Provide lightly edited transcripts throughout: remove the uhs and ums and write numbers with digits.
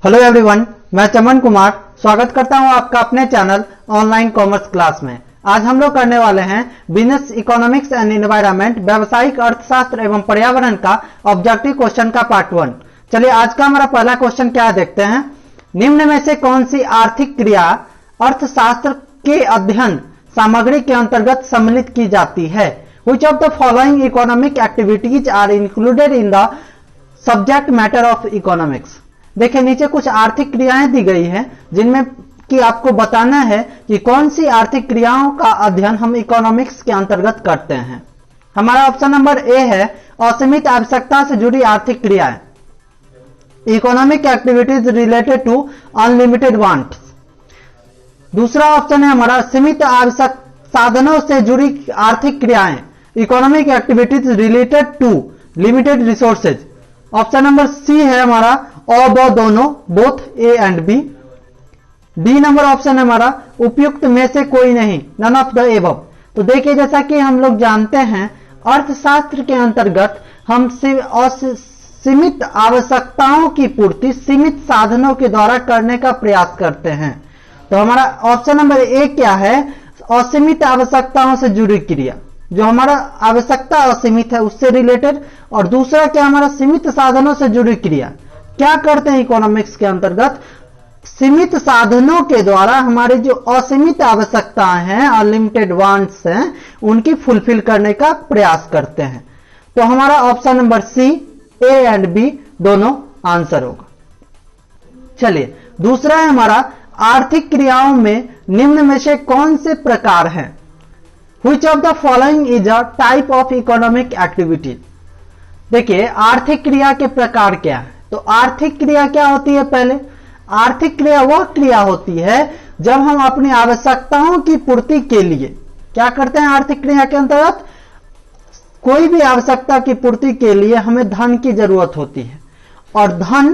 Hello everyone, मैं चमन कुमार स्वागत करता हूं आपका अपने चैनल ऑनलाइन कॉमर्स क्लास में। आज हम लोग करने वाले हैं बिजनेस इकोनॉमिक्स एंड एनवायरनमेंट व्यावसायिक अर्थशास्त्र एवं पर्यावरण का ऑब्जेक्टिव क्वेश्चन का पार्ट 1। चलिए आज का हमारा पहला क्वेश्चन क्या देखते हैं। निम्न में से कौन सी आर्थिक क्रिया अर्थशास्त्र के अध्ययन सामग्री के अंतर्गत सम्मिलित की जाती है? Which of the following economic activities are included in the subject matter of economics? देखिए नीचे कुछ आर्थिक क्रियाएं दी गई हैं जिनमें कि आपको बताना है कि कौन सी आर्थिक क्रियाओं का अध्ययन हम इकोनॉमिक्स के अंतर्गत करते हैं। हमारा ऑप्शन नंबर ए है असीमित आवश्यकता से जुड़ी आर्थिक क्रियाएं, economic activities related to unlimited wants. दूसरा ऑप्शन है हमारा सीमित आवश्यक साधनों से जुड़ी आर्थिक क्रियाएं, economic activities related to limited resources. Option number C है हमारा और वो दोनों, both A and B. D number option है हमारा उपयुक्त में से कोई नहीं, नन ऑफ द एबव। तो देखिए जैसा कि हम लोग जानते हैं अर्थशास्त्र के अंतर्गत हम सीमित आवश्यकताओं की पूर्ति सीमित साधनों के द्वारा करने का प्रयास करते हैं। तो हमारा ऑप्शन नंबर ए क्या है? असीमित आवश्यकताओं से जुड़ी क्रिया, जो हमारा आवश्यकता असीमित है उससे रिलेटेड। और दूसरा क्या हमारा सीमित साधनों से जुड़ी क्रिया। क्या करते हैं इकोनॉमिक्स के अंतर्गत? सीमित साधनों के द्वारा हमारे जो असीमित आवश्यकताएं हैं, अनलिमिटेड वांट्स हैं, उनकी फुलफिल करने का प्रयास करते हैं। तो हमारा option number C, A and B दोनों आंसर होगा। चलिए दूसरा है हमारा आर्थिक क्रियाओं में निम्न में से कौन से प्रकार हैं? Which of the following is a type of economic activity? देखिए आर्थिक क्रिया के प्रकार क्या है। तो आर्थिक क्रिया क्या होती है? पहले आर्थिक क्रिया वह क्रिया होती है जब हम अपनी आवश्यकताओं की पूर्ति के लिए क्या करते हैं। आर्थिक क्रिया के अंतर्गत कोई भी आवश्यकता की पूर्ति के लिए हमें धन की जरूरत होती है और धन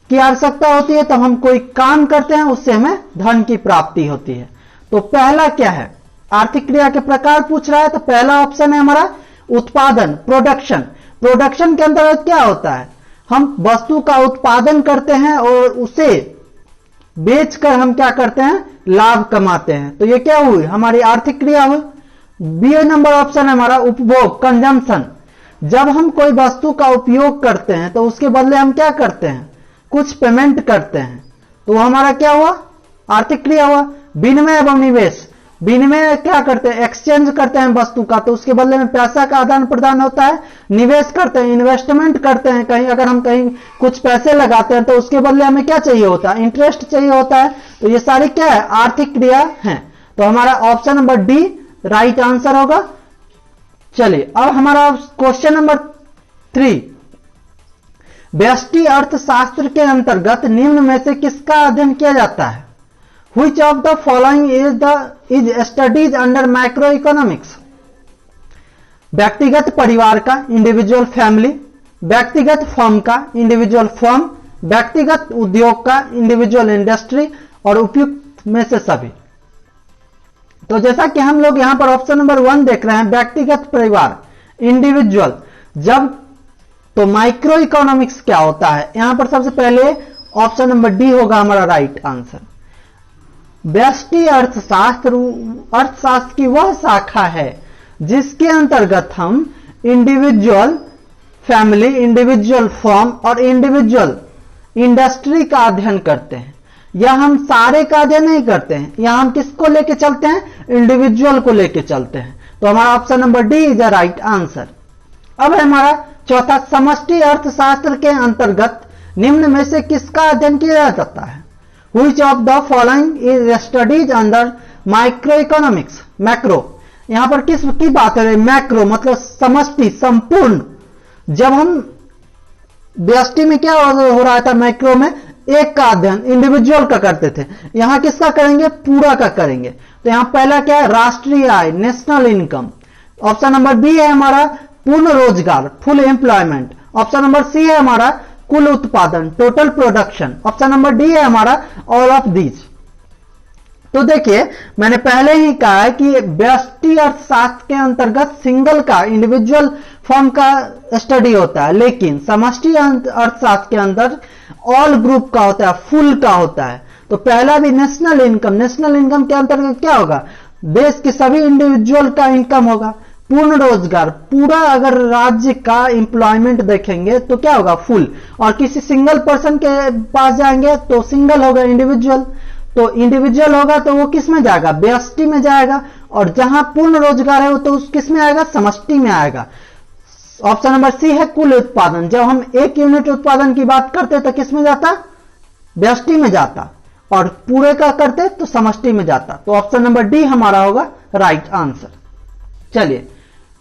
की आवश्यकता होती है तब हम कोई काम करते हैं, उससे हमें धन की प्राप्ति होती है। तो पहला क्या है? आर्थिक क्रिया के प्रकार पूछ रहा है तो पहला ऑप्शन है हमारा उत्पादन, प्रोडक्शन। प्रोडक्शन के अंतर्गत क्या होता है? हम वस्तु का उत्पादन करते हैं और उसे बेचकर हम क्या करते हैं? लाभ कमाते हैं। तो ये क्या हुई? हमारी आर्थिक क्रिया हुई। बी नंबर ऑप्शन है हमारा उपभोग, कंजम्पशन। जब हम कोई वस्तु का उपयोग करते हैं तो उसके बदले हम क्या करते हैं? कुछ पेमेंट करते हैं। तो हमारा क्या हुआ? आर्थिक क्रिया हुआ। विनिमय एवं निवेश, विनिमय क्या करते हैं? एक्सचेंज करते हैं वस्तु का, तो उसके बदले में पैसा का आदान प्रदान होता है। निवेश करते हैं, इन्वेस्टमेंट करते हैं, कहीं अगर हम कहीं कुछ पैसे लगाते हैं तो उसके बदले हमें क्या चाहिए होता है? इंटरेस्ट चाहिए होता है। तो ये सारी क्या है? आर्थिक क्रिया है। तो हमारा option number D right answer होगा। चलिए अब हमारा क्वेश्चन नंबर 3, व्यष्टि अर्थशास्त्र के अंतर्गत निम्न में से किसका अध्ययन किया जाता है? Which of the following is studies under macroeconomics? व्यक्तिगत परिवार का, इंडिविजुअल फैमिली, व्यक्तिगत फर्म का, इंडिविजुअल फर्म, व्यक्तिगत उद्योग का, इंडिविजुअल इंडस्ट्री, और उपयुक्त में से सभी। तो जैसा कि हम लोग यहां पर ऑप्शन नंबर 1 देख रहे हैं, व्यक्तिगत परिवार, इंडिविजुअल। जब तो माइक्रो इकोनॉमिक्स क्या होता है? यहां पर सबसे पहले ऑप्शन नंबर डी होगा हमारा राइट आंसर। व्यष्टि अर्थशास्त्र की वह शाखा है जिसके अंतर्गत हम इंडिविजुअल फैमिली, इंडिविजुअल फर्म और इंडिविजुअल इंडस्ट्री का अध्ययन करते हैं। या हम सारे का अध्ययन नहीं करते हैं, या हम किसको लेके चलते हैं? इंडिविजुअल को लेके चलते हैं। तो हमारा option number D is the right answer. अब है हमारा चौथा, समष्टि अर्थशास्त्र के अंतर्गत निम्न में से किसका अध्ययन किया जाता है? Which of the following is studied under microeconomics? Macro, यहां पर किस की बात है? मैक्रो मतलब समष्टि, संपूर्ण। जब हम व्यष्टि में क्या हो रहा था? मैक्रो में एक का अध्ययन इंडिविजुअल का करते थे, यहां किसका करेंगे? पूरा का करेंगे। तो यहां पहला क्या है? राष्ट्रीय आय, national income. Option number B है हमारा पूर्ण रोजगार, full employment. Option number C है हमारा कुल उत्पादन, total production. Option number D है हमारा ऑल ऑफ दीज। तो देखिए मैंने पहले ही कहा है कि व्यष्टि अर्थशास्त्र के अंतर्गत सिंगल का, इंडिविजुअल फर्म का स्टडी होता है, लेकिन समष्टि अर्थशास्त्र के अंदर ऑल ग्रुप का होता है, फुल का होता है। तो पहला भी नेशनल इनकम के अंतर्गत क्या होगा, देश के सभी इंडिविजुअल का इनकम होगा। पूर्ण रोजगार, पूरा अगर राज्य का एम्प्लॉयमेंट देखेंगे तो क्या होगा, फुल। और किसी सिंगल पर्सन के पास जाएंगे तो सिंगल होगा, इंडिविजुअल। तो इंडिविजुअल होगा तो वो किस में जाएगा, व्यष्टि में जाएगा। और जहां पूर्ण रोजगार है वो तो उस किस में आएगा, समष्टि में आएगा। ऑप्शन नंबर सी है कुल उत्पादन। जब हम एक यूनिट उत्पादन की बात करते तो किस में जाता, व्यष्टि में जाता, और पूरे का करते तो समष्टि में जाता। तो ऑप्शन नंबर डी हमारा होगा राइट आंसर। चलिए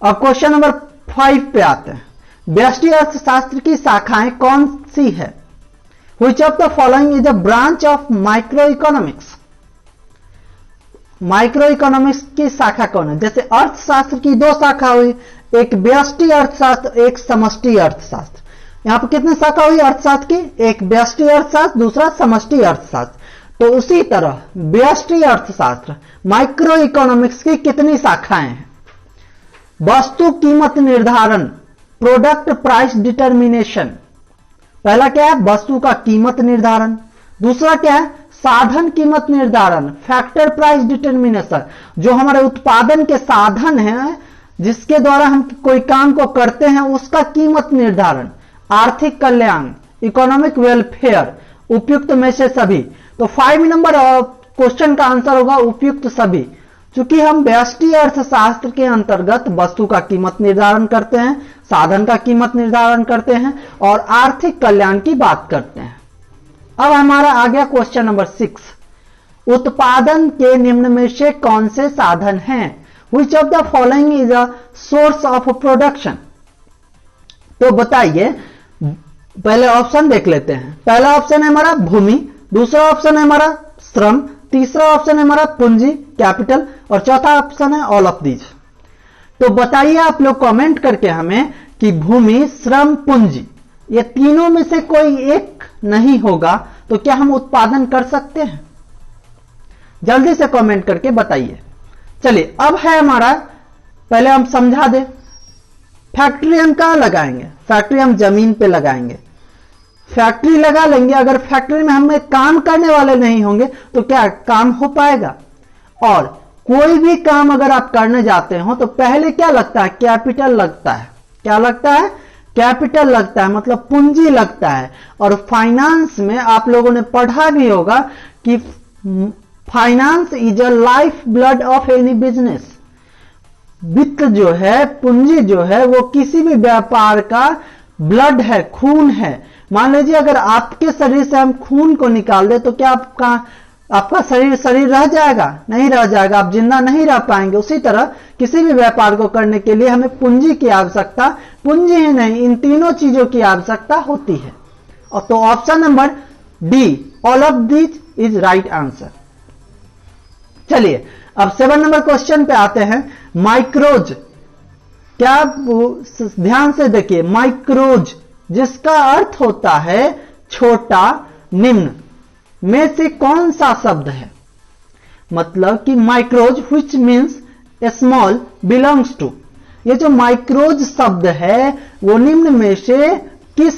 अब क्वेश्चन नंबर 5 पे आते हैं। व्यष्टि अर्थशास्त्र की शाखाएं कौन सी है? Which of the following is a branch of microeconomics? Micro economics की शाखा कौन है? जैसे अर्थशास्त्र की दो शाखा हुई, एक व्यष्टि अर्थशास्त्र, एक समष्टि अर्थशास्त्र। यहां पर कितनी शाखा हुई अर्थशास्त्र की, एक व्यष्टि अर्थशास्त्र, दूसरा समष्टि अर्थशास्त्र। तो उसी तरह व्यष्टि अर्थशास्त्र माइक्रो इकोनॉमिक्स की कितनी शाखाएं हैं? वस्तु कीमत निर्धारण, प्रोडक्ट प्राइस डिटर्मिनेशन। पहला क्या है, वस्तु का कीमत निर्धारण। दूसरा क्या है, साधन कीमत निर्धारण, फैक्टर प्राइस डिटर्मिनेशन। जो हमारे उत्पादन के साधन हैं, जिसके द्वारा हम कोई काम को करते हैं, उसका कीमत निर्धारण। आर्थिक कल्याण, इकोनॉमिक वेलफेयर, उपयुक्त में से सभी। तो 5 नंबर क्वेश्चन का आंसर होगा उपयुक्त सभी। चूंकि हम व्यष्टि अर्थशास्त्र के अंतर्गत वस्तु का कीमत निर्धारण करते हैं, साधन का कीमत निर्धारण करते हैं और आर्थिक कल्याण की बात करते हैं। अब हमारा आ गया क्वेश्चन नंबर 6। उत्पादन के निम्न में से कौन से साधन हैं? Which of the following is a source of production? तो बताइए, पहले ऑप्शन देख लेते हैं। पहला ऑप्शन है हमारा भूमि, दूसरा ऑप्शन है हमारा श्रम, तीसरा ऑप्शन है हमारा पूंजी कैपिटल, और चौथा ऑप्शन है ऑल ऑफ दीज। तो बताइए आप लोग कमेंट करके हमें कि भूमि, श्रम, पूंजी, ये तीनों में से कोई एक नहीं होगा तो क्या हम उत्पादन कर सकते हैं? जल्दी से कमेंट करके बताइए। चलिए अब है हमारा, पहले हम समझा दें। फैक्ट्री हम कहां लगाएंगे? फैक्ट्री हम जमीन पे लगाएंगे। फैक्ट्री लगा लेंगे, अगर फैक्ट्री में हमें काम करने वाले नहीं होंगे तो क्या काम हो पाएगा? और कोई भी काम अगर आप करने जाते हो तो पहले क्या लगता है, कैपिटल लगता है। क्या लगता है? कैपिटल लगता है, मतलब पूंजी लगता है। और फाइनेंस में आप लोगों ने पढ़ा भी होगा कि finance is a life blood of any business. वित्त जो है, पूंजी जो है, वो किसी भी व्यापार का ब्लड है, खून है। मान लीजिए अगर आपके शरीर से हम खून को निकाल दे तो क्या आपका शरीर रह जाएगा? नहीं रह जाएगा, आप जिंदा नहीं रह पाएंगे। उसी तरह किसी भी व्यापार को करने के लिए हमें पूंजी की आवश्यकता, पूंजी ही नहीं, इन तीनों चीजों की आवश्यकता होती है। और तो option number D, all of these is right answer. चलिए अब 7 नंबर क्वेश्चन पे आते हैं। माइक्रोज, क्या ध्यान से देखिए, माइक्रोज जिसका अर्थ होता है छोटा, निम्न में से कौन सा शब्द है? मतलब कि माइक्रोज which means small belongs to, ये जो माइक्रोज शब्द है वो निम्न में से किस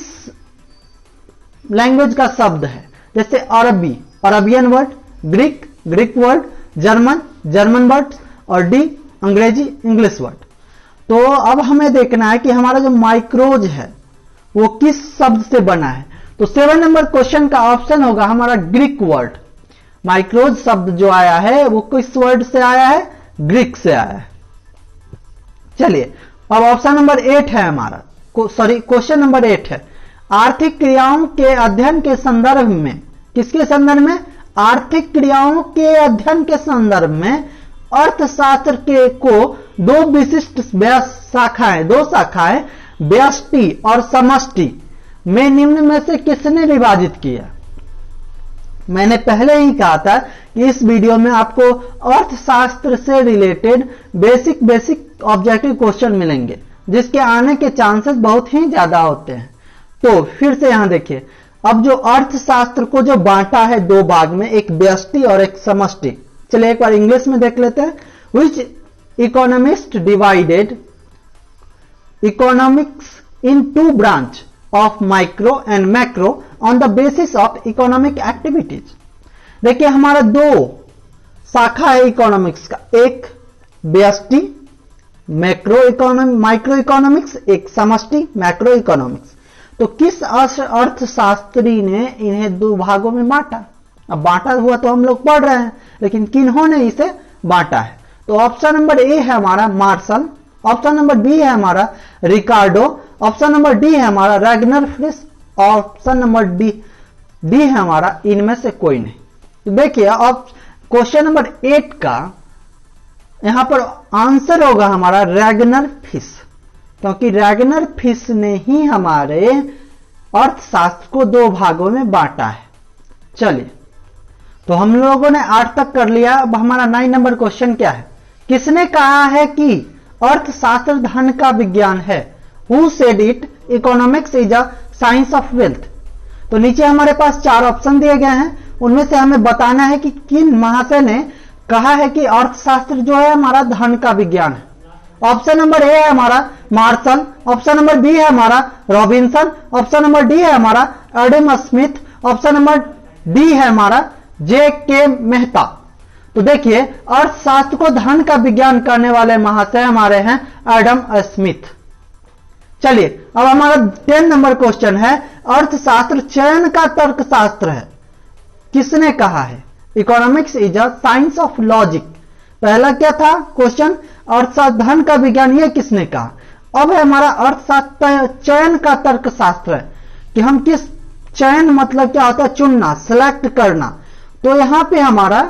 लैंग्वेज का शब्द है? जैसे अरबी, Arabian word, Greek word, German word, और डी अंग्रेजी, इंग्लिश वर्ड। तो अब हमें देखना है कि हमारा जो माइक्रोज है वो किस शब्द से बना है। तो 7 नंबर क्वेश्चन का ऑप्शन होगा हमारा ग्रीक वर्ड। माइक्रोज शब्द जो आया है वो किस वर्ड से आया है? ग्रीक से आया है। चलिए अब ऑप्शन नंबर 8 है हमारा, क्वेश्चन नंबर 8 है। आर्थिक क्रियाओं के अध्ययन के संदर्भ में, किसके संदर्भ में? आर्थिक क्रियाओं के अध्ययन के संदर्भ में अर्थशास्त्र के को दो विशिष्ट दो शाखाएं व्यष्टि और समष्टि में निम्न में से किसने विभाजित किया? मैंने पहले ही कहा था कि इस वीडियो में आपको अर्थशास्त्र से रिलेटेड बेसिक ऑब्जेक्टिव क्वेश्चन मिलेंगे, जिसके आने के चांसेस बहुत ही ज्यादा होते हैं। तो फिर से यहां देखिए, अब जो अर्थशास्त्र को जो बांटा है दो भाग में, एक व्यष्टि और एक समष्टि। चलिए एक बार इंग्लिश में देख लेते हैं। Which economist divided economics in two branch of micro and macro on the basis of economic activities। देखिए हमारा दो शाखा है इकोनॉमिक्स का, एक व्यष्टि माइक्रो इकोनॉमिक्स, एक समष्टि मैक्रो इकोनॉमिक्स। तो किस अर्थशास्त्री ने इन्हें दो भागों में बांटा? अब बांटा हुआ तो हम लोग पढ़ रहे हैं, लेकिन किन्होंने इसे बांटा है? तो ऑप्शन नंबर ए है हमारा मार्शल, ऑप्शन नंबर बी है हमारा रिकार्डो, ऑप्शन नंबर डी है हमारा Ragnar Frisch, option number D है हमारा इनमें से कोई नहीं। तो देखिए अब क्वेश्चन नंबर 8 का यहां पर आंसर होगा हमारा रैगनर फिश, क्योंकि रैगनर फिश ने ही हमारे अर्थशास्त्र को दो भागों में बांटा है। चलिए, तो हम लोगों ने 8 तक कर लिया। अब हमारा 9 नंबर क्वेश्चन क्या है? किसने कहा है कि अर्थशास्त्र धन का विज्ञान है? Who said it economics is a science of wealth. तो नीचे हमारे पास 4 ऑप्शन दिए गए हैं, उनमें से हमें बताना है कि किन महाशय ने कहा है कि अर्थशास्त्र जो है हमारा धन का विज्ञान है। ऑप्शन नंबर ए है हमारा मार्शल, ऑप्शन नंबर बी है हमारा रॉबिन्सन, ऑप्शन नंबर डी है हमारा Adam Smith, option number D है हमारा जे.के. मेहता। तो देखिए अर्थशास्त्र को धन का विज्ञान करने वाले महाशय हमारे हैं एडम स्मिथ। चलिए अब हमारा 10 नंबर क्वेश्चन है, अर्थशास्त्र चयन का तर्कशास्त्र है, किसने कहा है? Economics is a science of logic. पहला क्या था क्वेश्चन? अर्थशास्त्र धन का विज्ञान, ये किसने कहा? अब है हमारा अर्थशास्त्र चयन का तर्कशास्त्र है कि हम किस चयन मतलब क्या होता है? चुनना, सिलेक्ट करना। तो यहां पे हमारा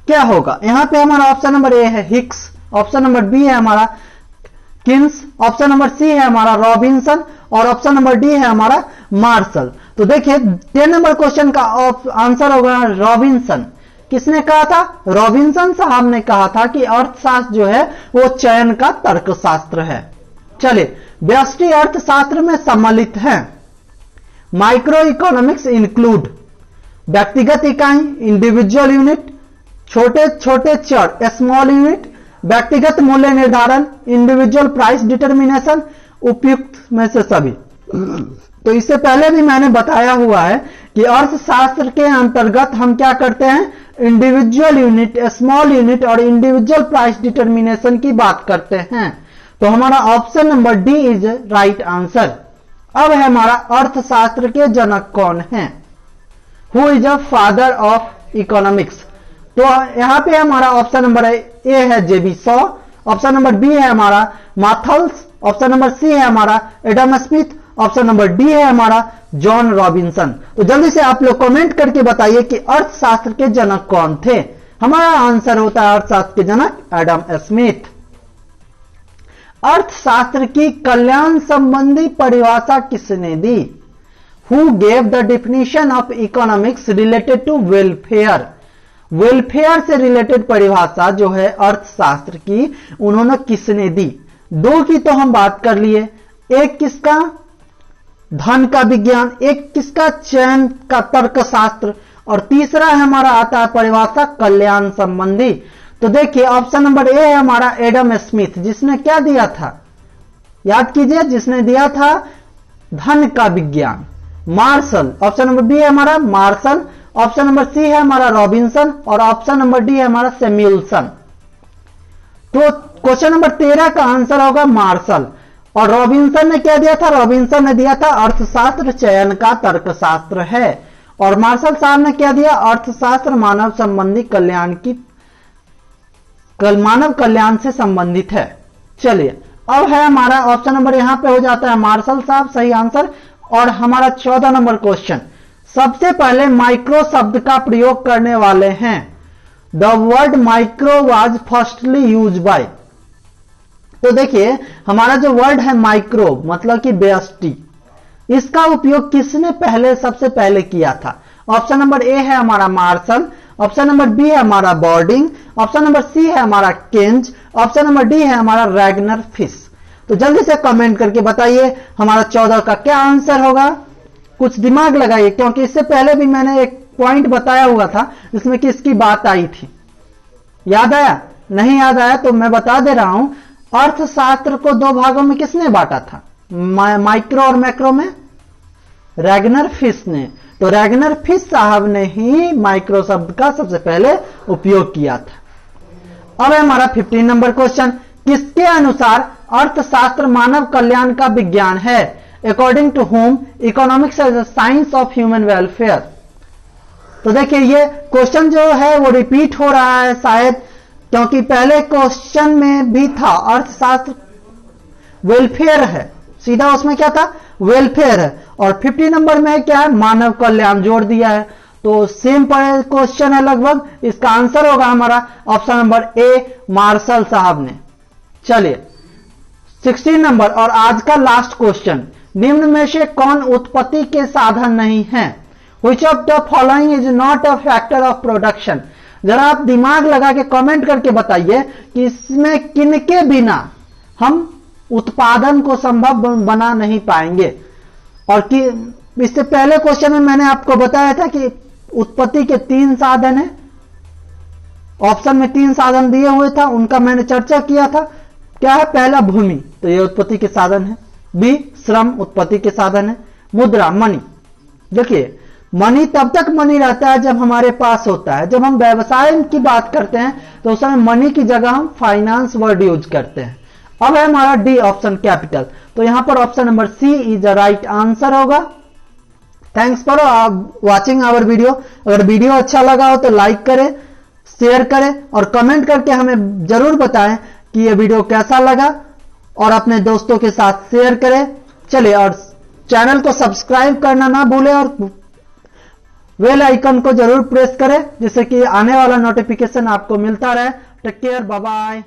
क्या होगा? यहां पे हमारा ऑप्शन नंबर ए है हिक्स, ऑप्शन नंबर बी है हमारा किन्स, ऑप्शन नंबर सी है हमारा रॉबिन्सन और ऑप्शन नंबर डी है हमारा मार्शल। तो देखिए 10 नंबर क्वेश्चन का आंसर होगा रॉबिन्सन। किसने कहा था? रॉबिन्सन साहब ने कहा था कि अर्थशास्त्र जो है वो चयन का तर्कशास्त्र है। चलिए, व्यष्टि अर्थशास्त्र में सम्मिलित है। माइक्रो इकोनॉमिक्स इंक्लूड व्यक्तिगत इकाई, इंडिविजुअल यूनिट, छोटे छोटे चर स्मॉल यूनिट, व्यक्तिगत मूल्य निर्धारण, इंडिविजुअल प्राइस डिटर्मिनेशन, उपयुक्त में से सभी। तो इससे पहले भी मैंने बताया हुआ है कि अर्थशास्त्र के अंतर्गत हम क्या करते हैं? इंडिविजुअल यूनिट, स्मॉल यूनिट और इंडिविजुअल प्राइस डिटर्मिनेशन की बात करते हैं। तो हमारा option number D is right answer. अब है हमारा अर्थशास्त्र के जनक कौन है? Who is a father of economics. तो यहां पे हमारा ऑप्शन नंबर ए है जेबी शॉ, ऑप्शन नंबर बी है हमारा माथल्स, ऑप्शन नंबर सी है हमारा Adam Smith, option number D है हमारा जॉन रॉबिन्सन। तो जल्दी से आप लोग कमेंट करके बताइए कि अर्थशास्त्र के जनक कौन थे। हमारा आंसर होता है अर्थशास्त्र के जनक एडम स्मिथ। अर्थशास्त्र की कल्याण संबंधी परिभाषा किसने दी? Who gave the definition of economics related to welfare. Welfare से रिलेटेड परिभाषा जो है अर्थशास्त्र की, उन्होंने किसने दी? दो की तो हम बात कर लिए, एक किसका? धन का विज्ञान, एक किसका? चयन का तर्कशास्त्र, और तीसरा हमारा आता है परिभाषा कल्याण संबंधी। तो देखिए ऑप्शन नंबर ए है हमारा एडम स्मिथ, जिसने क्या दिया था? याद कीजिए, जिसने दिया था धन का विज्ञान। मार्शल, ऑप्शन नंबर बी है हमारा मार्शल, ऑप्शन नंबर सी है हमारा रॉबिन्सन और ऑप्शन नंबर डी है हमारा सैमुएल्सन। तो क्वेश्चन नंबर 13 का आंसर होगा मार्शल। और रॉबिन्सन ने क्या दिया था? रॉबिन्सन ने दिया था अर्थशास्त्र चयन का तर्कशास्त्र है, और मार्शल साहब ने क्या दिया? अर्थशास्त्र मानव संबंधी कल्याण की मानव कल्याण से संबंधित है। चलिए अब है हमारा ऑप्शन नंबर यहां पे हो जाता है मार्शल साहब, सही आंसर। और हमारा 14 नंबर क्वेश्चन, सबसे पहले माइक्रो शब्द का प्रयोग करने वाले हैं। The word micro was firstly use by. तो देखिए हमारा जो वर्ड है माइक्रो मतलब कि व्यष्टि, इसका उपयोग किसने पहले सबसे पहले किया था? ऑप्शन नंबर ए है हमारा मार्शल, ऑप्शन नंबर बी है हमारा बॉर्डिंग, ऑप्शन नंबर सी है हमारा केंज, ऑप्शन नंबर डी है हमारा रैगनर फिश। तो जल्दी से कमेंट करके बताइए हमारा 14 का क्या आंसर होगा। कुछ दिमाग लगाइए, क्योंकि इससे पहले भी मैंने एक पॉइंट बताया हुआ था जिसमें किसकी बात आई थी। याद आया? नहीं याद आया तो मैं बता दे रहा हूं। अर्थशास्त्र को दो भागों में किसने बांटा था? माइक्रो और मैक्रो में रैगनर फिश ने। तो रैगनर फिश साहब ने ही माइक्रो शब्द का सबसे पहले उपयोग किया था। अब है हमारा 15 नंबर क्वेश्चन, किसके अनुसार अर्थशास्त्र मानव कल्याण का विज्ञान है? According to home economics as a science of human welfare. तो देखिए ये क्वेश्चन जो है वो रिपीट हो रहा है शायद, क्योंकि पहले क्वेश्चन में भी था अर्थशास्त्र वेलफेयर है, सीधा उसमें क्या था? वेलफेयर है। और 50 नंबर में क्या है? मानव कल्याण जोड़ दिया है। तो सेम क्वेश्चन है लगभग। इसका आंसर होगा हमारा ऑप्शन नंबर ए, मार्शल साहब ने। चलिए 16 नंबर और आज का लास्ट क्वेश्चन, निम्न में से कौन उत्पत्ति के साधन नहीं है? Which of the following is not a factor of production? जरा आप दिमाग लगा के कमेंट करके बताइए कि इसमें किनके बिना हम उत्पादन को संभव बना नहीं पाएंगे। और कि इससे पहले क्वेश्चन में मैंने आपको बताया था कि उत्पत्ति के 3 साधन हैं, ऑप्शन में 3 साधन दिए हुए था, उनका मैंने चर्चा किया था। क्या है? पहला भूमि, तो ये उत्पत्ति के साधन है। बी श्रम, उत्पत्ति के साधन है। मुद्रा, मनी। देखिए मनी तब तक मनी रहता है जब हमारे पास होता है। जब हम व्यवसाय की बात करते हैं तो उस समय मनी की जगह हम फाइनेंस वर्ड यूज करते हैं। अब है हमारा डी ऑप्शन कैपिटल, तो यहां पर option number C is the right answer होगा। Thanks for watching our video. अगर वीडियो अच्छा लगा हो तो लाइक करें, शेयर करें और कमेंट करके हमें जरूर बताएं कि यह वीडियो कैसा लगा, और अपने दोस्तों के साथ शेयर करें। चलिए, और चैनल को सब्सक्राइब करना ना भूलें और बेल आइकन को जरूर प्रेस करें जिससे कि आने वाला नोटिफिकेशन आपको मिलता रहे। Take care, bye bye.